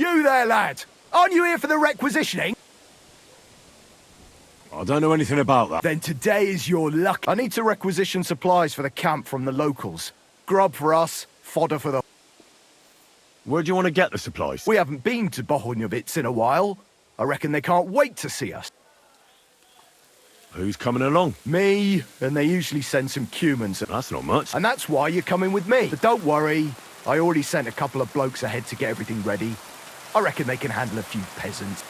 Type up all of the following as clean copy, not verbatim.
You there, lad! Aren't you here for the requisitioning? I don't know anything about that. Then today is your luck. I need to requisition supplies for the camp from the locals. Grub for us, fodder for the... Where do you want to get the supplies? We haven't been to Bohunjovitz in a while. I reckon they can't wait to see us. Who's coming along? Me, and they usually send some cumans. That's not much. And that's why you're coming with me. But don't worry, I already sent a couple of blokes ahead to get everything ready. I reckon they can handle a few peasants.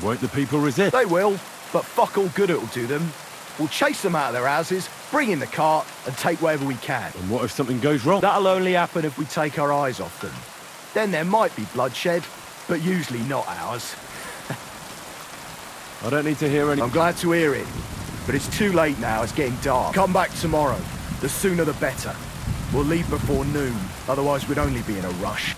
Won't the people resist? They will, but fuck all good it'll do them. We'll chase them out of their houses, bring in the cart, and take whatever we can. And what if something goes wrong? That'll only happen if we take our eyes off them. Then there might be bloodshed, but usually not ours. I don't need to hear any... I'm glad to hear it, but it's too late now, it's getting dark. Come back tomorrow. The sooner the better. We'll leave before noon, otherwise we'd only be in a rush.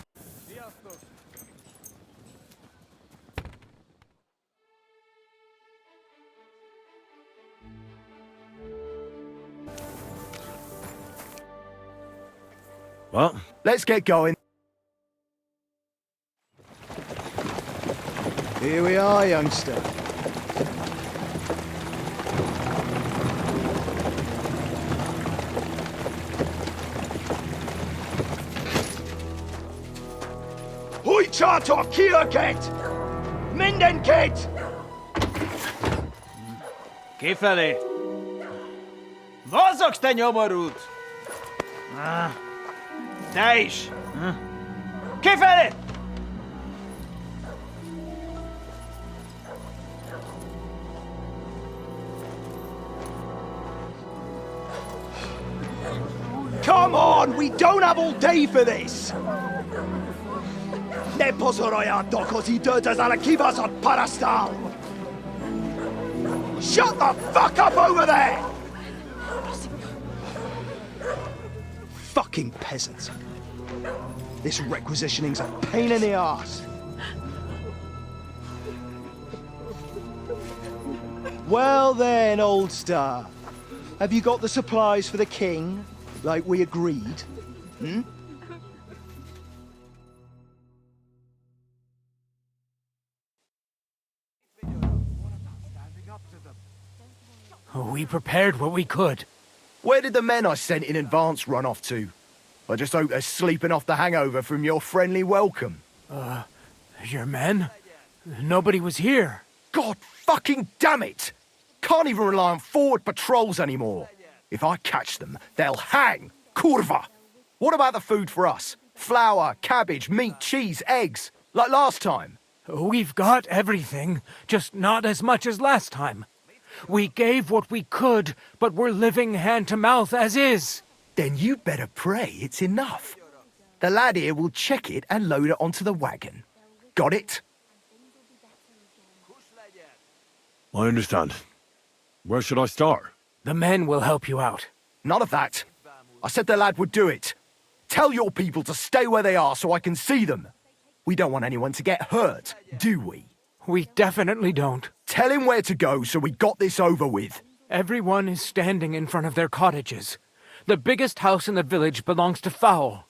What? Let's get going. Here we are, youngster. Hujchato Kioket! Mindenket! Kifelé! Mozogsz, te nyomorult! Te is! Kifelé! Come on, we don't have all day for this! Ne pozorojato così dödas alla kivas od parastal! Shut the fuck up over there! Fucking peasants. This requisitioning's a pain in the arse. Well then, old star. Have you got the supplies for the king, like we agreed? Hmm? We prepared what we could. Where did the men I sent in advance run off to? I just hope they're sleeping off the hangover from your friendly welcome. Your men? Nobody was here. God fucking damn it! Can't even rely on forward patrols anymore. If I catch them, they'll hang. Kurva! What about the food for us? Flour, cabbage, meat, cheese, eggs. Like last time. We've got everything, just not as much as last time. We gave what we could, but we're living hand to mouth as is. Then you better pray it's enough. The lad here will check it and load it onto the wagon. Got it? I understand. Where should I start? The men will help you out. None of that. I said the lad would do it. Tell your people to stay where they are so I can see them. We don't want anyone to get hurt, do we? We definitely don't. Tell him where to go so we got this over with. Everyone is standing in front of their cottages. The biggest house in the village belongs to Fowl.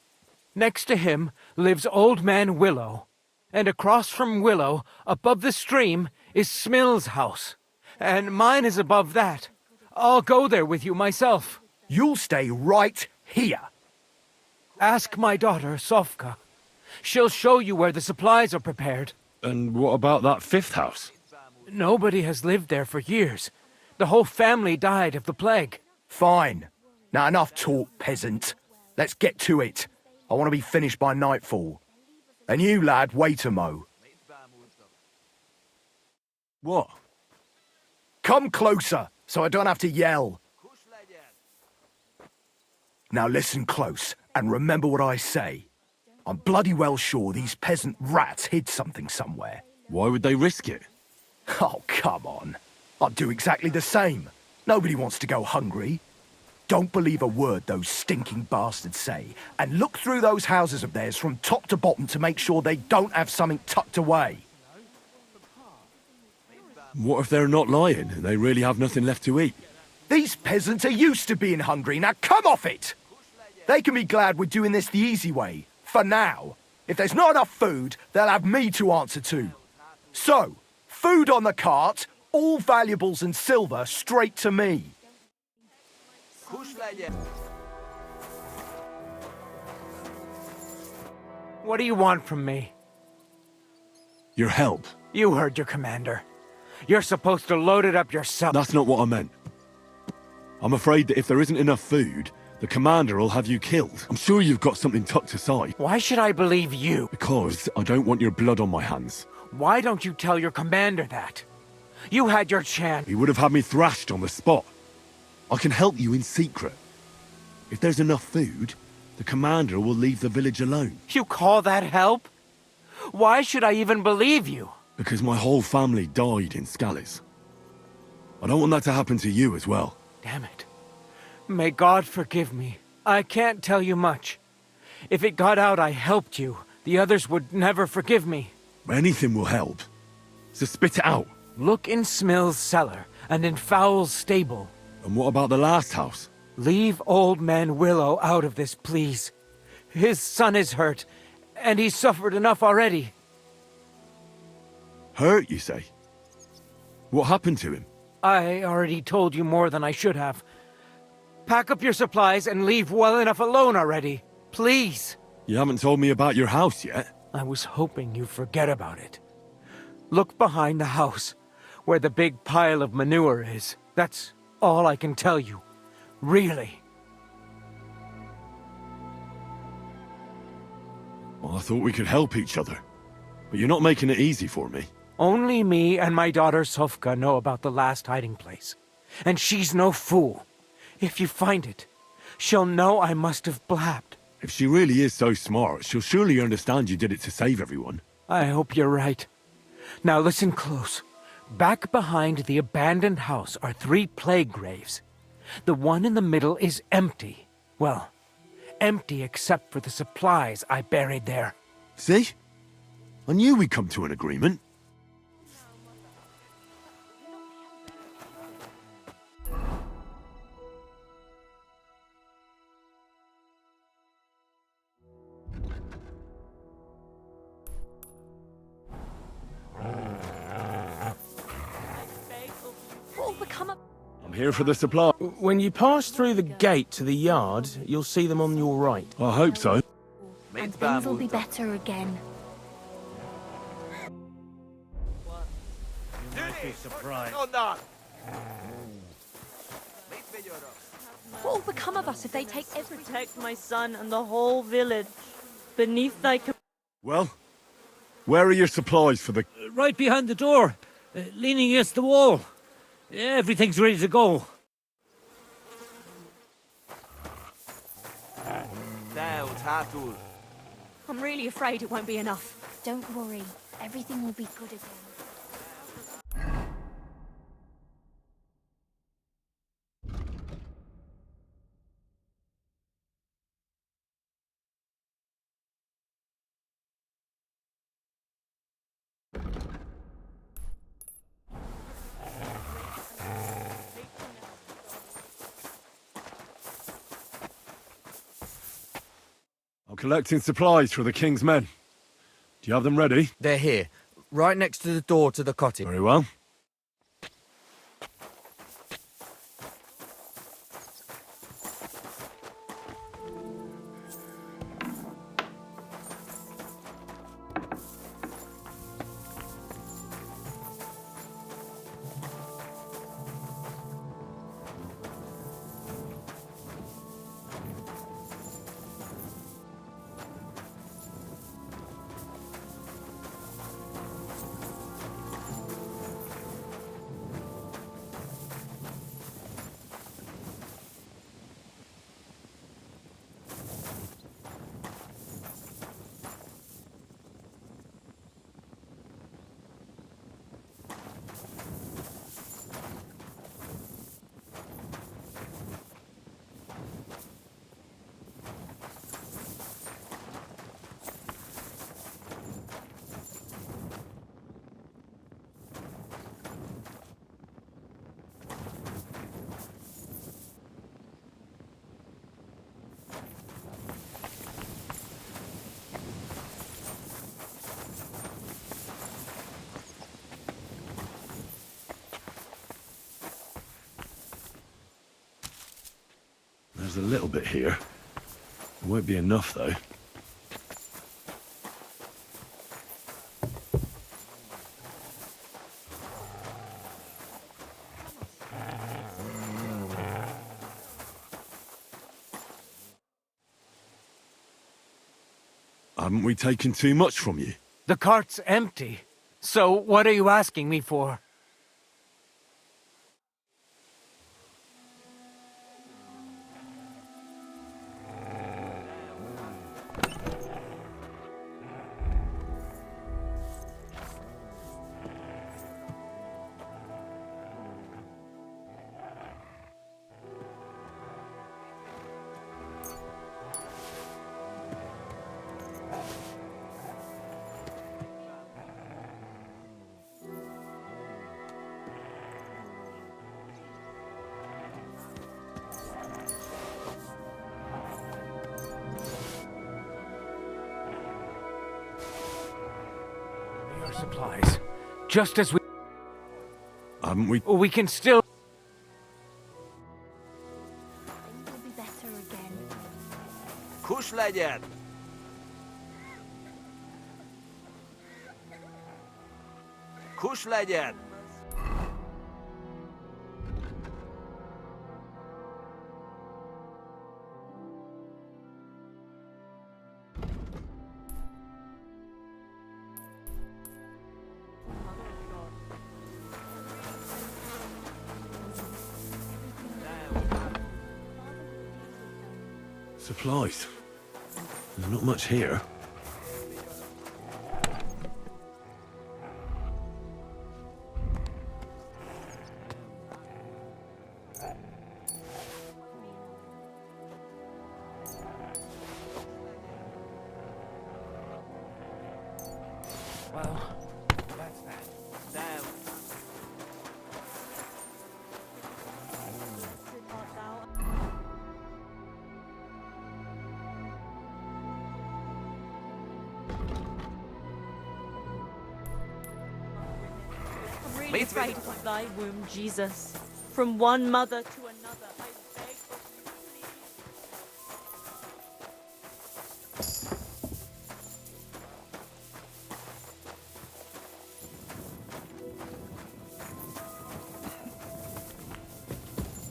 Next to him lives Old Man Willow. And across from Willow, above the stream, is Smill's house. And mine is above that. I'll go there with you myself. You'll stay right here. Ask my daughter, Sofka. She'll show you where the supplies are prepared. And what about that fifth house? Nobody has lived there for years. The whole family died of the plague. Fine. Now enough talk, peasant. Let's get to it. I want to be finished by nightfall. And you, lad, wait a mo. What? Come closer, so I don't have to yell. Now listen close, and remember what I say. I'm bloody well sure these peasant rats hid something somewhere. Why would they risk it? Oh, come on. I'd do exactly the same. Nobody wants to go hungry. Don't believe a word those stinking bastards say, and look through those houses of theirs from top to bottom to make sure they don't have something tucked away. What if they're not lying and they really have nothing left to eat? These peasants are used to being hungry, now come off it! They can be glad we're doing this the easy way. For now. If there's not enough food, they'll have me to answer to. So, food on the cart, all valuables and silver straight to me. What do you want from me? Your help. You heard your commander. You're supposed to load it up yourself. That's not what I meant. I'm afraid that if there isn't enough food, the commander will have you killed. I'm sure you've got something tucked aside. Why should I believe you? Because I don't want your blood on my hands. Why don't you tell your commander that? You had your chance. He would have had me thrashed on the spot. I can help you in secret. If there's enough food, the commander will leave the village alone. You call that help? Why should I even believe you? Because my whole family died in Scalise. I don't want that to happen to you as well. Damn it. May God forgive me. I can't tell you much. If it got out I helped you, the others would never forgive me. Anything will help. So spit it out. Look in Smill's cellar and in Fowl's stable. And what about the last house? Leave old man Willow out of this, please. His son is hurt, and he's suffered enough already. Hurt, you say? What happened to him? I already told you more than I should have. Pack up your supplies and leave well enough alone already. Please. You haven't told me about your house yet. I was hoping you'd forget about it. Look behind the house, where the big pile of manure is. That's all I can tell you. Really. Well, I thought we could help each other. But you're not making it easy for me. Only me and my daughter Sofka know about the last hiding place. And she's no fool. If you find it, she'll know I must have blabbed. If she really is so smart, she'll surely understand you did it to save everyone. I hope you're right. Now listen close. Back behind the abandoned house are 3 plague graves. The one in the middle is empty. Well, empty except for the supplies I buried there. See? I knew we'd come to an agreement. I'm here for the supply. When you pass through the gate to the yard, you'll see them on your right. I hope so. And things will be better again. What will become of us if they take everything? Protect my son and the whole village. Beneath thy Well, where are your supplies for the... Right behind the door, leaning against the wall. Everything's ready to go. I'm really afraid it won't be enough. Don't worry, everything will be good again. I'm collecting supplies for the king's men. Do you have them ready? They're here, right next to the door to the cottage. Very well. There's a little bit here. It won't be enough, though. Haven't we taken too much from you? The cart's empty. So what are you asking me for? Your supplies. Just as we... Haven't we? We can still... Things will be better again. Kuş legyen! Kuş legyen! Supplies. There's not much here. Well, that's that. Damn. I'm really Meet afraid with- of thy womb, Jesus. From one mother to another, I beg of you, please.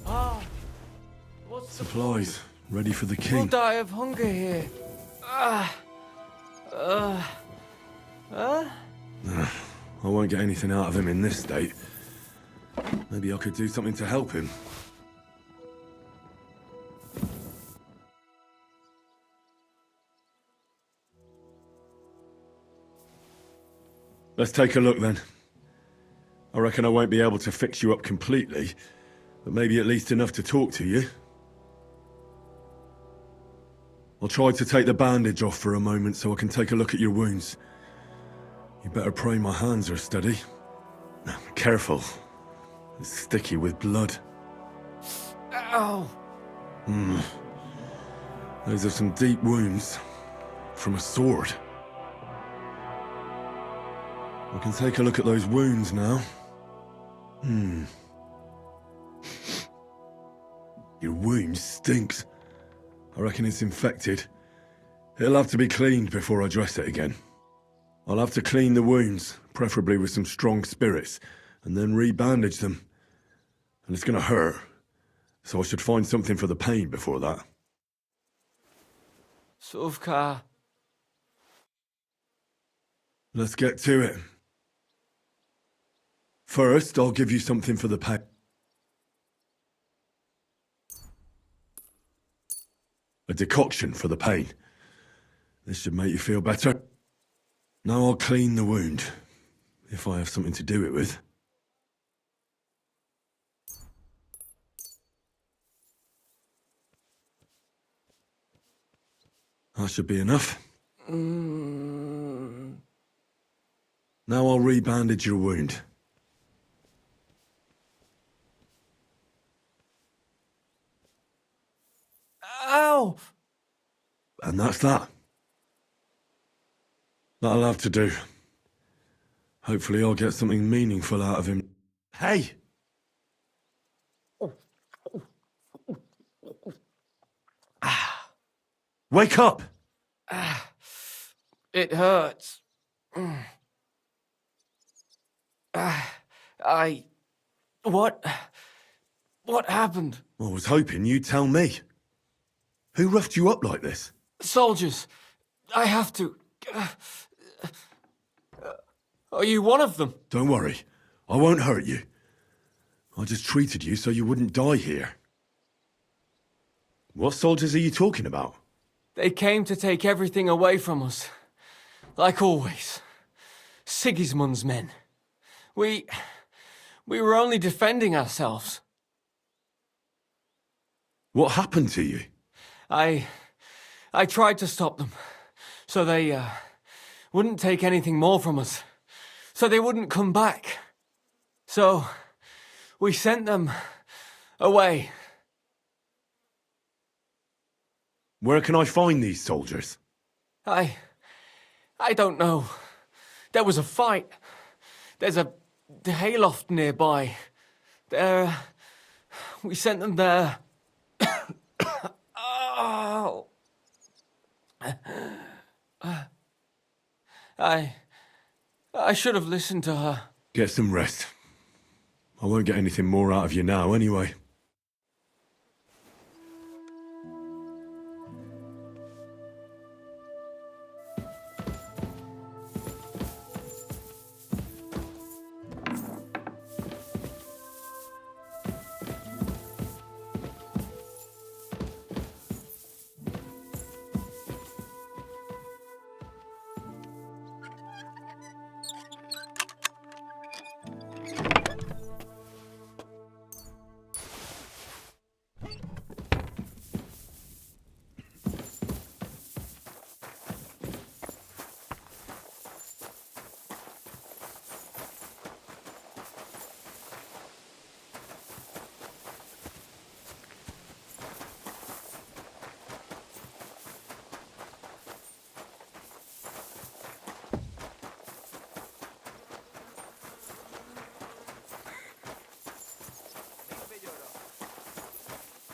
Ah, what's the... Supplies. Ready for the We'll king. die of hunger here. I won't get anything out of him in this state. Maybe I could do something to help him. Let's take a look then. I reckon I won't be able to fix you up completely, but maybe at least enough to talk to you. I'll try to take the bandage off for a moment so I can take a look at your wounds. You better pray my hands are steady. Careful. It's sticky with blood. Ow! Those are some deep wounds. From a sword. I can take a look at those wounds now. Your wound stinks. I reckon it's infected. It'll have to be cleaned before I dress it again. I'll have to clean the wounds, preferably with some strong spirits, and then re-bandage them. And it's gonna hurt, so I should find something for the pain before that. Suvka. Let's get to it. First, I'll give you something for the pain. A decoction for the pain. This should make you feel better. Now I'll clean the wound, if I have something to do it with. That should be enough. Now I'll re-bandage your wound. Ow! And that's that. That'll have to do. Hopefully I'll get something meaningful out of him. Hey! Wake up! It hurts. What? What happened? I was hoping you'd tell me. Who roughed you up like this? Soldiers. I have to. Are you one of them? Don't worry. I won't hurt you. I just treated you so you wouldn't die here. What soldiers are you talking about? They came to take everything away from us. Like always. Sigismund's men. We were only defending ourselves. What happened to you? I tried to stop them. So they, wouldn't take anything more from us. So they wouldn't come back. So we sent them away. Where can I find these soldiers? I don't know. There was a fight. There's a hayloft nearby. We sent them there. Oh. I should have listened to her. Get some rest. I won't get anything more out of you now, anyway.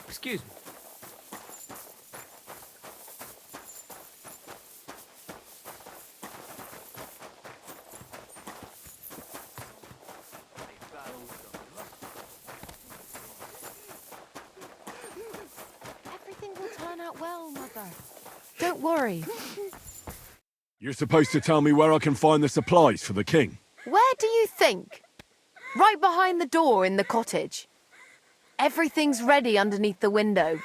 Excuse me. Everything will turn out well, Mother. Don't worry. You're supposed to tell me where I can find the supplies for the king. Where do you think? Right behind the door in the cottage. Everything's ready underneath the window.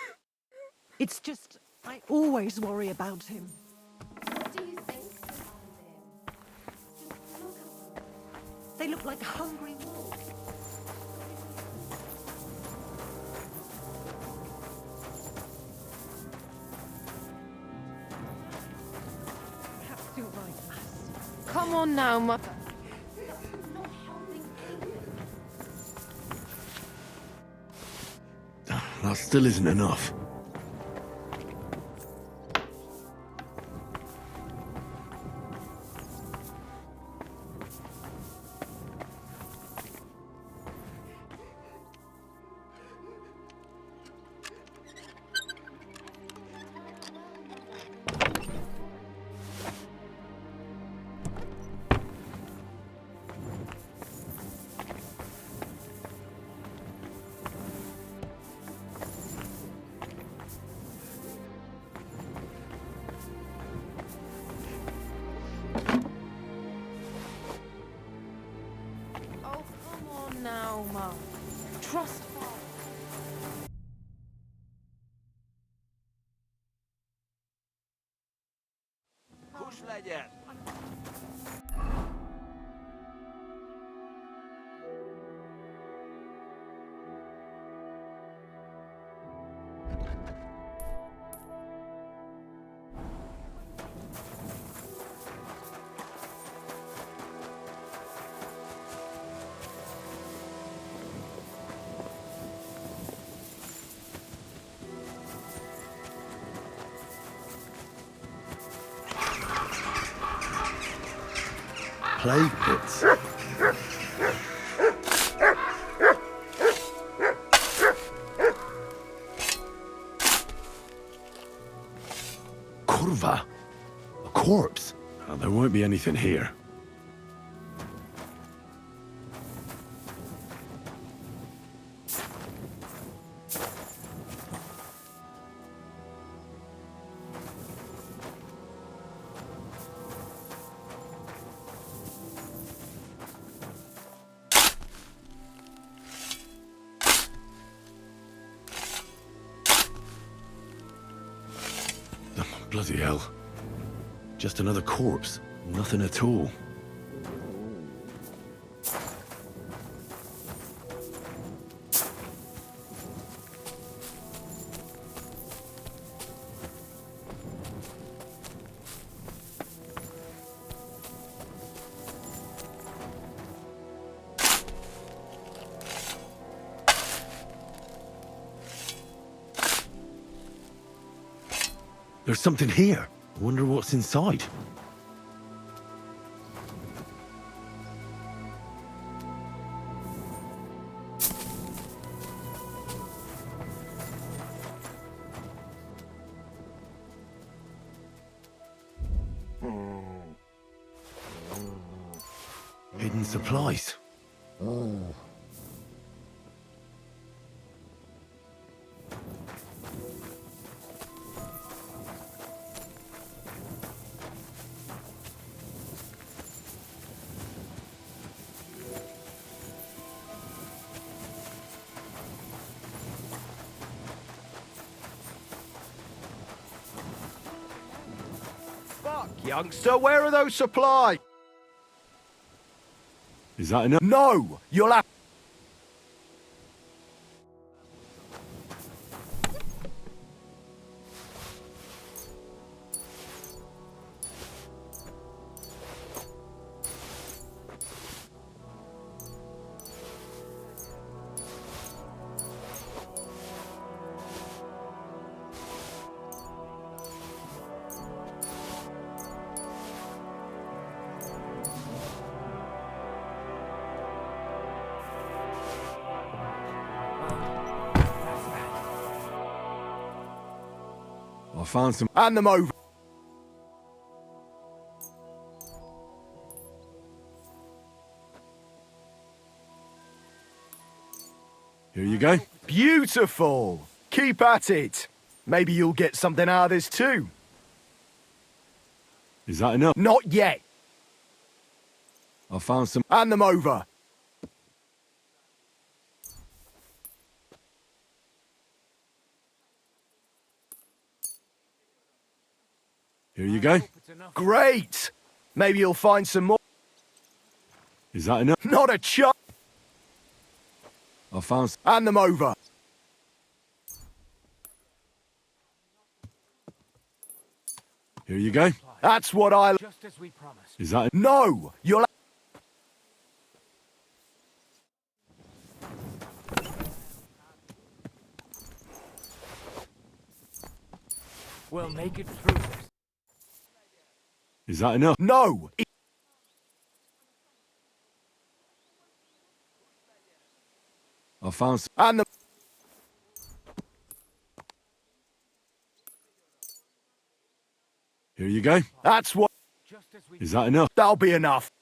It's just, I always worry about him. What do you think? They look like hungry wolves. Perhaps you're right, lass. Come on now, Mother. That still isn't enough. Oh, come on now, Mum. Trust Father. Kus legyen! Plague pits. Kurva. A corpse. Oh, there won't be anything here. Bloody hell. Just another corpse. Nothing at all. There's something here. I wonder what's inside. Hidden supplies. Youngster, where are those supplies? Is that enough? No! You'll have... I found some... Hand them over. Here you go. Beautiful. Keep at it. Maybe you'll get something out of this too. Is that enough? Not yet. I found some... Hand them over. Here you go. Great. Maybe you'll find some more. Is that enough? Not a chance. I found... Hand them over. Here you go. That's what I... Just as we promised. Is that... No! You'll... We'll make it through this. Is that enough? No! I found... And the... Here you go. That's what... Is that enough? That'll be enough.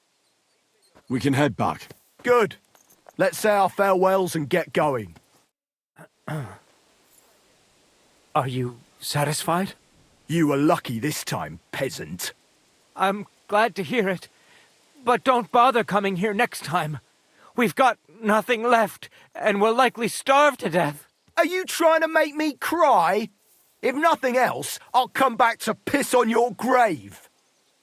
We can head back. Good. Let's say our farewells and get going. Are you satisfied? You were lucky this time, peasant. I'm glad to hear it. But don't bother coming here next time. We've got nothing left, and we'll likely starve to death. Are you trying to make me cry? If nothing else, I'll come back to piss on your grave.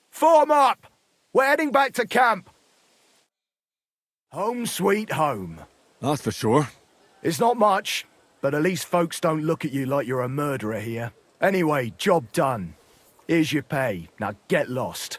Form up! We're heading back to camp. Home sweet home. That's for sure. It's not much, but at least folks don't look at you like you're a murderer here. Anyway, job done. Here's your pay. Now get lost.